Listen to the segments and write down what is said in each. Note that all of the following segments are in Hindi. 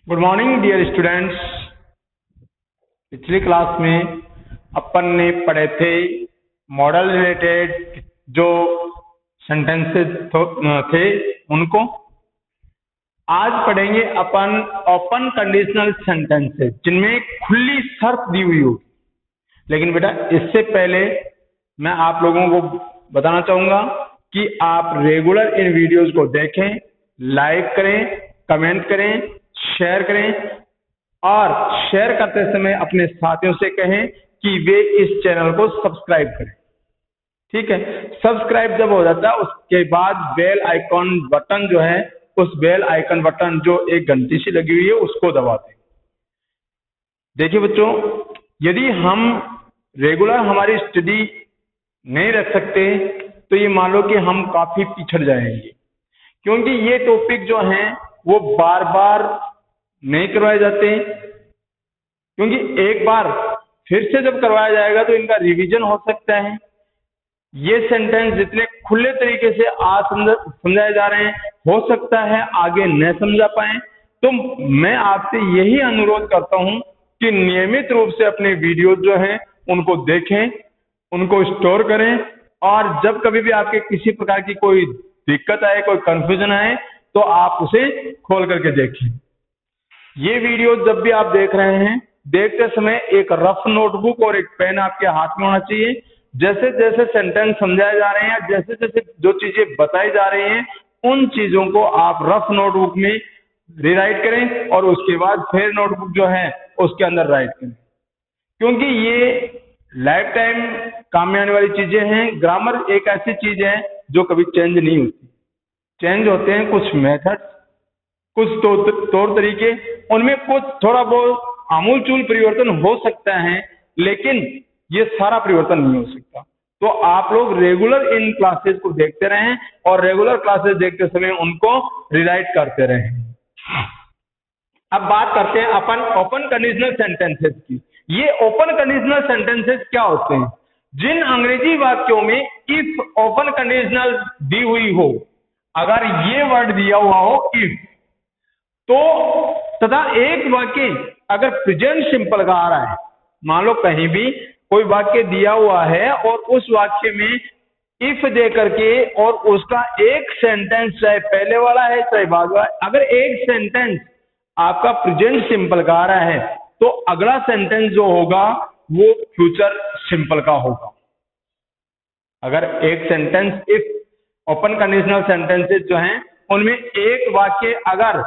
Good morning dear students. पिछली क्लास में अपन ने पढ़े थे मॉडल रिलेटेड जो सेंटेंसेस थे उनको। आज पढ़ेंगे अपन ओपन कंडीशनल सेंटेंसेस जिनमें खुली शर्त दी हुई होगी। लेकिन बेटा इससे पहले मैं आप लोगों को बताना चाहूंगा कि आप रेगुलर इन वीडियोस को देखें, लाइक करें, कमेंट करें, शेयर करें और शेयर करते समय अपने साथियों से कहें कि वे इस चैनल को सब्सक्राइब करें। ठीक है, सब्सक्राइब जब हो जाता है उसके बाद बेल आइकॉन बटन जो है, उस बेल आइकन बटन जो एक घंटी सी लगी हुई है उसको दबा दें। देखिए बच्चों, यदि हम रेगुलर हमारी स्टडी नहीं रख सकते तो ये मान लो कि हम काफी पिछड़ जाएंगे, क्योंकि ये टॉपिक जो हैं वो बार बार नहीं करवाए जाते, क्योंकि एक बार फिर से जब करवाया जाएगा तो इनका रिवीजन हो सकता है। ये सेंटेंस जितने खुले तरीके से आज समझाए जा रहे हैं, हो सकता है आगे न समझा पाए। तो मैं आपसे यही अनुरोध करता हूं कि नियमित रूप से अपने वीडियो जो हैं उनको देखें, उनको स्टोर करें और जब कभी भी आपके किसी प्रकार की कोई दिक्कत आए, कोई कंफ्यूजन आए तो आप उसे खोल करके देखें। ये वीडियो जब भी आप देख रहे हैं, देखते समय एक रफ नोटबुक और एक पेन आपके हाथ में होना चाहिए। जैसे जैसे सेंटेंस समझाए जा रहे हैं, जैसे जैसे जो चीजें बताई जा रही हैं, उन चीजों को आप रफ नोटबुक में रीराइट करें और उसके बाद फिर नोटबुक जो है उसके अंदर राइट करें, क्योंकि ये लाइफ टाइम काम में आने वाली चीजें हैं। ग्रामर एक ऐसी चीज है जो कभी चेंज नहीं होती। चेंज होते हैं कुछ मेथड, कुछ तौर तरीके, उनमें कुछ थोड़ा बहुत आमूलचूल परिवर्तन हो सकता है, लेकिन ये सारा परिवर्तन नहीं हो सकता। तो आप लोग रेगुलर इन क्लासेस को देखते रहें और रेगुलर क्लासेस देखते समय उनको रिराइट करते रहें। अब बात करते हैं अपन ओपन कंडीशनल सेंटेंसेस की। ये ओपन कंडीशनल सेंटेंसेस क्या होते हैं? जिन अंग्रेजी वाक्यों में इफ ओपन कंडीशनल दी हुई हो, अगर ये वर्ड दिया हुआ हो इफ, तो तथा एक वाक्य अगर प्रेजेंट सिंपल का आ रहा है, मान लो कहीं भी कोई वाक्य दिया हुआ है और उस वाक्य में इफ दे करके और उसका एक सेंटेंस चाहे पहले वाला है चाहे बाद वाला है, अगर एक सेंटेंस आपका प्रेजेंट सिंपल का आ रहा है तो अगला सेंटेंस जो होगा वो फ्यूचर सिंपल का होगा। अगर एक sentence if open conditional sentences जो हैं उनमें एक वाक्य अगर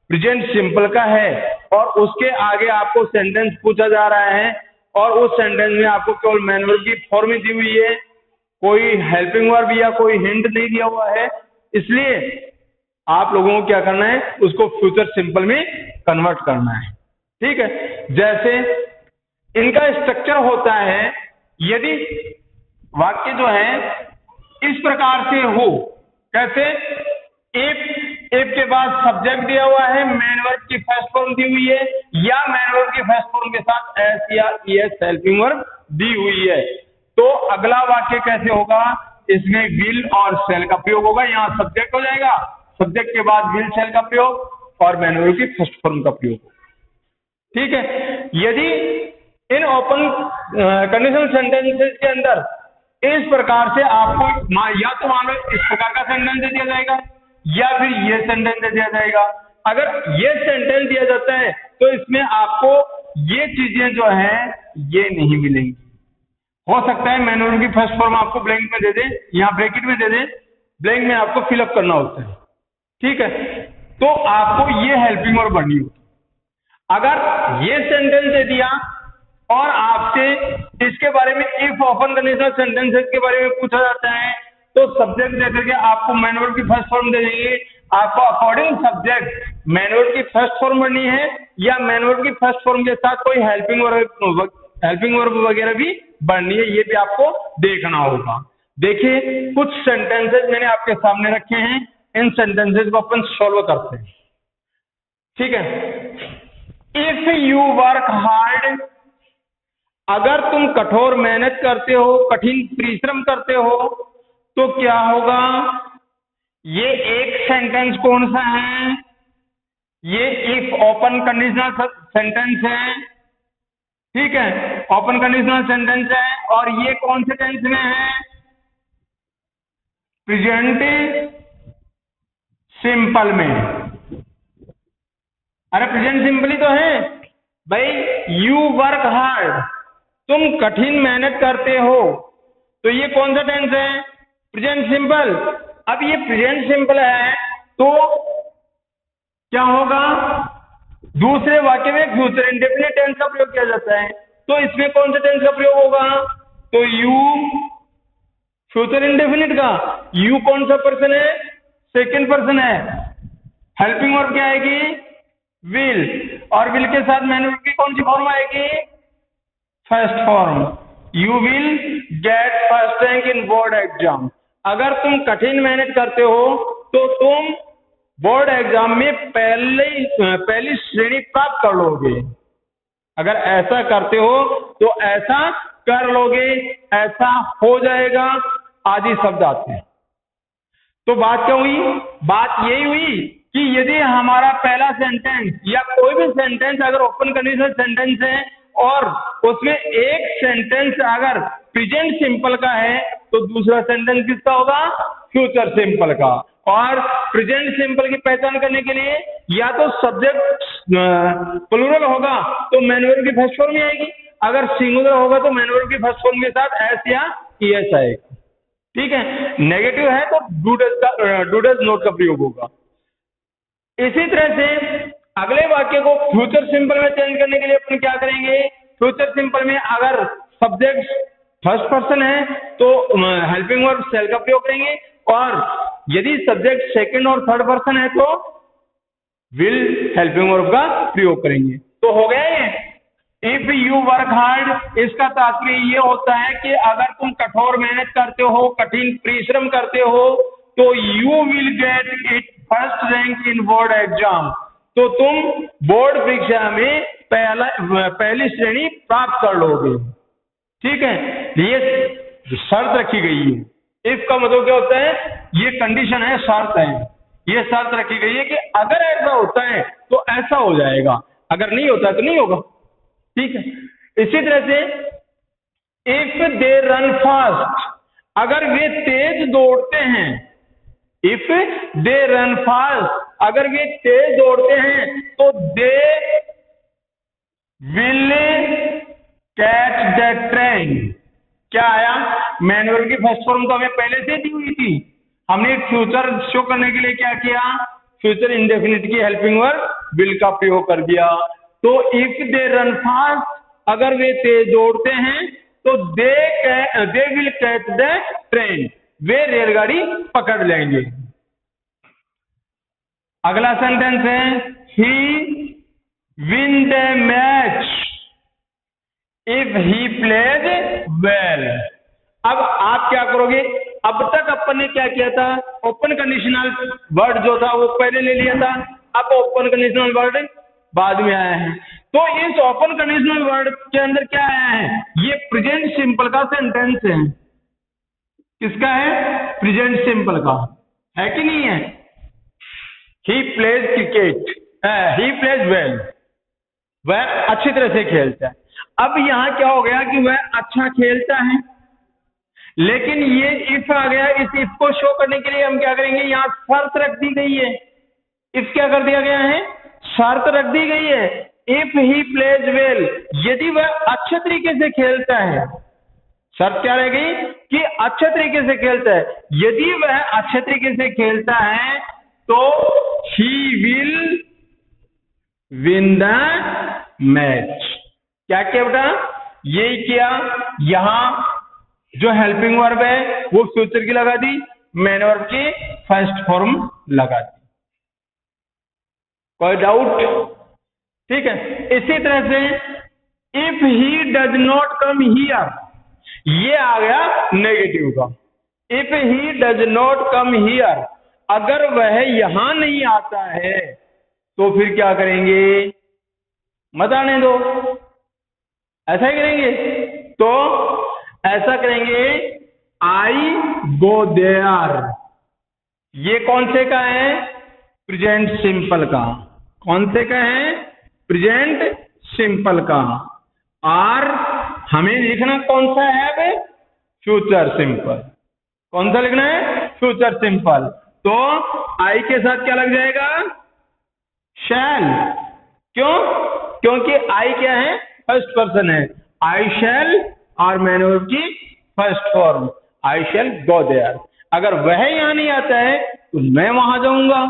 प्रेजेंट सिंपल का है और उसके आगे आपको सेंटेंस पूछा जा रहा है और उस सेंटेंस में आपको केवल मैन वर्ब की फॉर्म दी हुई है, कोई हेल्पिंग वर्ब या कोई हिंट नहीं दिया हुआ है, इसलिए आप लोगों को क्या करना है, उसको फ्यूचर सिंपल में कन्वर्ट करना है। ठीक है, जैसे इनका स्ट्रक्चर होता है, यदि वाक्य जो है इस प्रकार से हो, कैसे? इफ के बाद सब्जेक्ट दिया हुआ है, मैन वर्ब की फर्स्ट फॉर्म दी हुई है या मैन वर्ब की फर्स्ट फॉर्म के साथ एस या ईएस हेल्पिंग वर्ब दी हुई है, तो अगला वाक्य कैसे होगा? इसमें विल और शैल का प्रयोग होगा। यहाँ सब्जेक्ट हो जाएगा, सब्जेक्ट के बाद विल शैल का प्रयोग और मैन वर्ब की फर्स्ट फॉर्म का प्रयोग होगा। ठीक है, यदि इन ओपन कंडीशनल सेंटेंसेस के अंदर इस प्रकार से आपको या तो मान लो इस प्रकार का सेंटेंस दे दिया जाएगा या फिर ये सेंटेंस दे दिया जाएगा। अगर ये सेंटेंस दिया जाता है तो इसमें आपको ये चीजें जो हैं ये नहीं मिलेंगी। हो सकता है मैन वर्ब की फर्स्ट फॉर्म आपको ब्लैंक में दे दे, यहाँ ब्रैकेट में दे दे, ब्लैंक में आपको फिलअप करना होता है। ठीक है, तो आपको ये हेल्पिंग वर्ब बननी होगी। अगर ये सेंटेंस दे दिया और आपसे इसके बारे में इफ ओपन कंडीशनल सेंटेंसेस के बारे में पूछा जाता है तो सब्जेक्ट देकर के आपको मैन वर्ब की फर्स्ट फॉर्म दे देंगे। आपको अकॉर्डिंग सब्जेक्ट मैन वर्ब की फर्स्ट फॉर्म बननी है या मैन वर्ब की फर्स्ट फॉर्म के साथ कोई हेल्पिंग वर्ब वगैरह भी बननी है, ये भी आपको देखना होगा। देखिए कुछ सेंटेंसेस मैंने आपके सामने रखे हैं, इन सेंटेंसेस को अपन सॉल्व करते हैं। ठीक है, इफ यू वर्क हार्ड, अगर तुम कठोर मेहनत करते हो, कठिन परिश्रम करते हो तो क्या होगा? ये एक सेंटेंस कौन सा है? ये इफ ओपन कंडीशनल सेंटेंस है, ठीक है, ओपन कंडीशनल सेंटेंस है, और ये कौन से टेंस में है? प्रेजेंट सिंपल में। अरे प्रेजेंट सिंपल ही तो है भाई। यू वर्क हार्ड, तुम कठिन मेहनत करते हो, तो ये कौन सा टेंस है? Present simple. अब ये प्रेजेंट सिंपल है तो क्या होगा? दूसरे वाक्य में फ्यूचर इंडेफिनिट टेंस का प्रयोग किया जाता है, तो इसमें कौन सा टेंस का प्रयोग होगा? तो यू, फ्यूचर इंडेफिनिट का। यू कौन सा पर्सन है? सेकंड पर्सन है। हेल्पिंग वर्ब क्या आएगी? विल, और विल के साथ मैन वर्ब की कौन सी फॉर्म आएगी? First form. You will get first rank in board exam. अगर तुम कठिन मेहनत करते हो तो तुम बोर्ड एग्जाम में पहली श्रेणी प्राप्त कर लोगे। अगर ऐसा करते हो तो ऐसा कर लोगे, ऐसा हो जाएगा, आदि शब्द आते हैं। तो बात क्या हुई? बात यही हुई कि यदि हमारा पहला सेंटेंस या कोई भी सेंटेंस अगर ओपन कंडीशनल सेंटेंस है और उसमें एक सेंटेंस अगर प्रेजेंट सिंपल का है तो दूसरा सेंटेंस किसका होगा? फ्यूचर सिंपल का। और प्रेजेंट सिंपल की पहचान करने के लिए या तो सब्जेक्ट प्लूरल होगा तो मैन वर्ब की फर्स्ट फॉर्म में आएगी, अगर सिंगुलर होगा तो मैन वर्ब की फर्स्ट फॉर्म के साथ एस या ईएस आएगा। ठीक है, नेगेटिव है तो डू डज नॉट का प्रयोग होगा। इसी तरह से अगले वाक्य को फ्यूचर सिंपल में चेंज करने के लिए अपन क्या करेंगे? फ्यूचर सिंपल में अगर सब्जेक्ट फर्स्ट पर्सन है तो हेल्पिंग वर्ब शेल का प्रयोग करेंगे, और यदि सब्जेक्ट सेकंड और थर्ड पर्सन है तो विल हेल्पिंग वर्ब का प्रयोग करेंगे। तो हो गया ये। इफ यू वर्क हार्ड, इसका तात्पर्य ये होता है कि अगर तुम कठोर मेहनत करते हो, कठिन परिश्रम करते हो, तो you will get it first rank in board exam, तो तुम बोर्ड परीक्षा में पहली श्रेणी प्राप्त कर लोगे। ठीक है, ये शर्त रखी गई है। इफ का मतलब क्या होता है? ये कंडीशन है, शर्त है। ये शर्त रखी गई है कि अगर ऐसा होता है तो ऐसा हो जाएगा, अगर नहीं होता तो नहीं होगा। ठीक है, इसी तरह से इफ दे रन फास्ट, अगर वे तेज दौड़ते हैं, इफ दे रन फास्ट, अगर वे तेज दौड़ते हैं तो they will catch the train. क्या आया? मैन वर्ब की फर्स्ट फॉर्म तो हमें पहले से दी हुई थी, हमने फ्यूचर शो करने के लिए क्या किया? फ्यूचर इंडेफिनिट की हेल्पिंग वर्ब विल का प्रयोग कर दिया। तो इफ दे रन फास्ट, अगर वे तेज दौड़ते हैं तो they will catch the train, वे रेलगाड़ी पकड़ लेंगे। अगला सेंटेंस है he win the match if he plays well. अब आप क्या करोगे? अब तक अपन ने क्या किया था? ओपन कंडीशनल वर्ड जो था वो पहले ले लिया था, अब ओपन कंडीशनल वर्ड बाद में आया है। तो इस ओपन कंडीशनल वर्ड के अंदर क्या आया है? ये प्रेजेंट सिंपल का सेंटेंस है। किसका है? प्रेजेंट सिंपल का है कि नहीं है? He plays cricket, he plays well, वह अच्छी तरह से खेलता है। अब यहां क्या हो गया कि वह अच्छा खेलता है, लेकिन ये इफ आ गया। इस इफ को शो करने के लिए हम क्या करेंगे? यहां शर्त रख दी गई है। इफ क्या कर दिया गया है? शर्त रख दी गई है। इफ ही प्लेज वेल, यदि वह अच्छे तरीके से खेलता है, शर्त क्या रह गई? कि अच्छे तरीके से खेलता है। यदि वह अच्छे तरीके से खेलता है तो he will win the match. क्या किया बेटा? यही किया। यहां जो हेल्पिंग वर्ब है वो फ्यूचर की लगा दी, मैन वर्ब की फर्स्ट फॉर्म लगा दी। कोई डाउट? ठीक है, इसी तरह से if he does not come here, ये आ गया नेगेटिव का। If he does not come here, अगर वह यहां नहीं आता है तो फिर क्या करेंगे? मत आने दो, ऐसा ही करेंगे। तो ऐसा करेंगे आई गो देयर। ये कौन से का है? प्रेजेंट सिंपल का। कौन से का है? प्रेजेंट सिंपल का। और हमें लिखना कौन सा है अब? Future simple. कौन सा लिखना है? Future simple. तो आई के साथ क्या लग जाएगा? शैल। क्यों? क्योंकि आई क्या है? फर्स्ट पर्सन है। आई शैल और मैन वर्ब की first form, I shall go there. अगर वह यहां नहीं आता है तो मैं वहां जाऊंगा,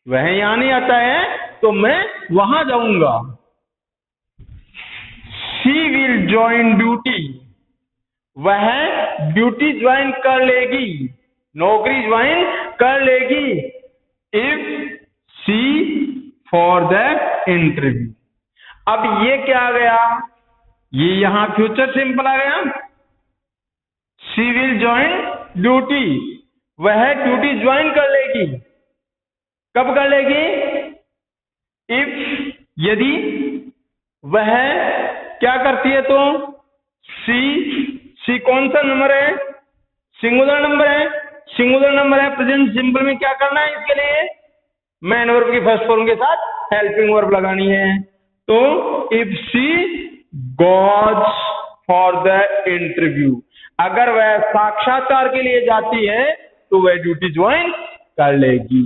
वह यहां नहीं आता है तो मैं वहां जाऊंगा। शी विल ज्वाइन ड्यूटी, वह ड्यूटी ज्वाइन कर लेगी, नौकरी ज्वाइन कर लेगी। If she for the interview. अब ये क्या आ गया? ये यहां फ्यूचर सिंपल आ गया। शी विल ज्वाइन ड्यूटी, वह ड्यूटी ज्वाइन कर लेगी। कब कर लेगी? इफ, यदि वह क्या करती है तो। सी कौन सा नंबर है? सिंगुलर नंबर है। सिंगुलर नंबर है, प्रेजेंट सिंपल में क्या करना है? इसके लिए मैन वर्ब की फर्स्ट फॉर्म के साथ हेल्पिंग वर्ब लगानी है। तो if she goes for the interview, अगर वह साक्षात्कार के लिए जाती है तो वह ड्यूटी ज्वाइन कर लेगी।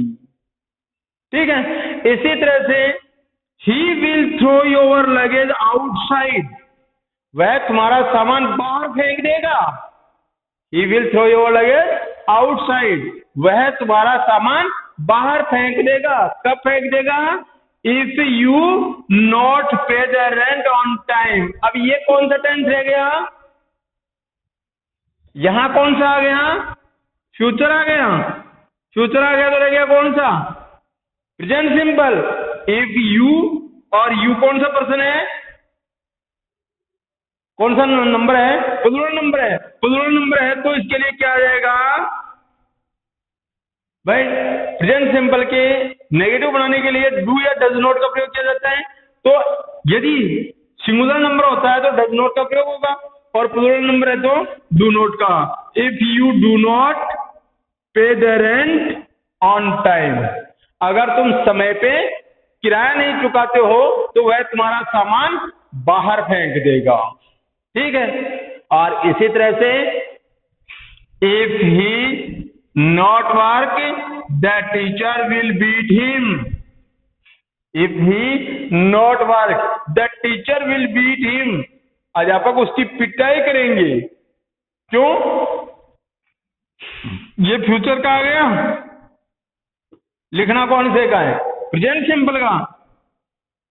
ठीक है। इसी तरह से he will throw your luggage outside, वह तुम्हारा सामान बाहर फेंक देगा। He will throw your luggage outside, वह तुम्हारा सामान बाहर फेंक देगा। कब फेंक देगा? If you not pay the rent on time. अब ये कौन सा टेंस रह गया? यहां कौन सा आ गया? फ्यूचर आ गया। फ्यूचर आ गया तो रह गया कौन सा? Present simple. इफ यू, और यू कौन सा पर्सन है? कौन सा नंबर है? प्लूरल नंबर है। प्लूरल नंबर है तो इसके लिए क्या आ जाएगा भाई? प्रेजेंट सिंपल के नेगेटिव बनाने के लिए डू या डज नॉट का प्रयोग किया जाता है। तो यदि सिंगुलर नंबर होता है तो डज नॉट का प्रयोग होगा, और प्लूरल नंबर है तो डू नॉट का। If you do not pay the rent on time, अगर तुम समय पे किराया नहीं चुकाते हो तो वह तुम्हारा सामान बाहर फेंक देगा। ठीक है। और इसी तरह से if he not work the teacher will beat him. If he not work the teacher will beat him, अध्यापक उसकी पिटाई करेंगे। क्यों? ये फ्यूचर का आ गया। लिखना कौन से का है? प्रेजेंट सिंपल का।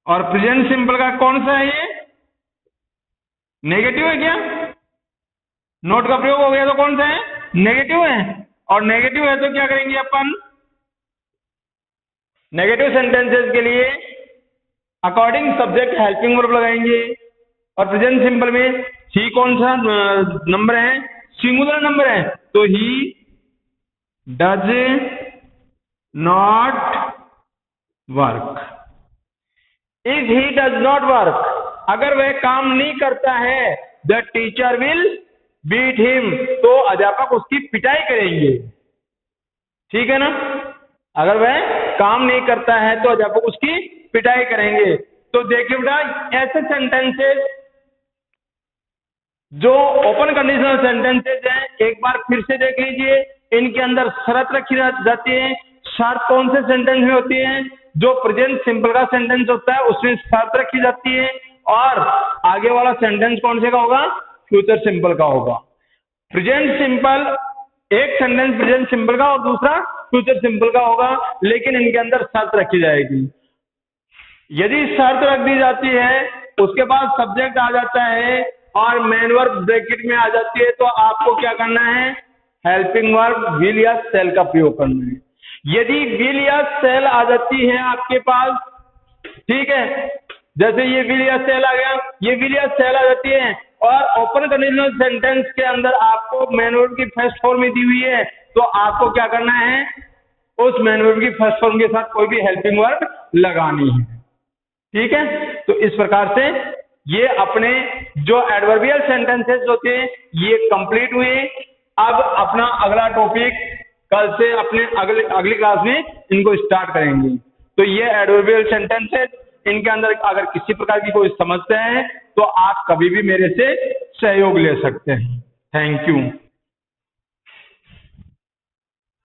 और प्रेजेंट सिंपल का कौन सा है? ये नेगेटिव है क्या? नोट का प्रयोग हो गया तो कौन सा है? नेगेटिव है। और नेगेटिव है तो क्या करेंगे अपन? नेगेटिव सेंटेंसेस के लिए अकॉर्डिंग सब्जेक्ट हेल्पिंग वर्ब लगाएंगे। और प्रेजेंट सिंपल में ही कौन सा नंबर है? सिंगुलर नंबर है तो he does not work. If he does not work, अगर वह काम नहीं करता है, the teacher will beat him, तो अध्यापक उसकी पिटाई करेंगे। ठीक है ना? अगर वह काम नहीं करता है तो अध्यापक उसकी पिटाई करेंगे। तो देखिए बेटा, ऐसे सेंटेंसेस जो ओपन कंडीशनल सेंटेंसेस हैं, एक बार फिर से देख लीजिए। इनके अंदर शर्त रखी जाती है। शर्त कौन से सेंटेंस में होती है? जो प्रेजेंट सिंपल का सेंटेंस होता है उसमें शर्त रखी जाती है। और आगे वाला सेंटेंस कौन से का होगा? फ्यूचर सिंपल का होगा। प्रेजेंट सिंपल, एक सेंटेंस प्रेजेंट सिंपल का और दूसरा फ्यूचर सिंपल का होगा, लेकिन इनके अंदर शर्त रखी जाएगी। यदि शर्त रख दी जाती है, उसके बाद सब्जेक्ट आ जाता है और मेन वर्ब ब्रैकेट में आ जाती है, तो आपको क्या करना है? हेल्पिंग वर्ब विल या सेल का प्रयोग करना है। यदि विल या सेल आ जाती है आपके पास, ठीक है, जैसे ये विल या सेल आ गया, ये विल या सेल आ जाती है, और ओपन कंडीशनल सेंटेंस के अंदर आपको मेन वर्ब की फर्स्ट फॉर्म में दी हुई है, तो आपको क्या करना है? उस मेन वर्ब की फर्स्ट फॉर्म के साथ कोई भी हेल्पिंग वर्ब लगानी है। ठीक है। तो इस प्रकार से ये अपने जो एडवर्बियल सेंटेंसेस होते हैं ये कंप्लीट हुए। अब अपना अगला टॉपिक कल से अपने अगली क्लास में इनको स्टार्ट करेंगे। तो ये एडवर्बियल सेंटेंस है। इनके अंदर अगर किसी प्रकार की कोई समस्या है तो आप कभी भी मेरे से सहयोग ले सकते हैं। Thank you.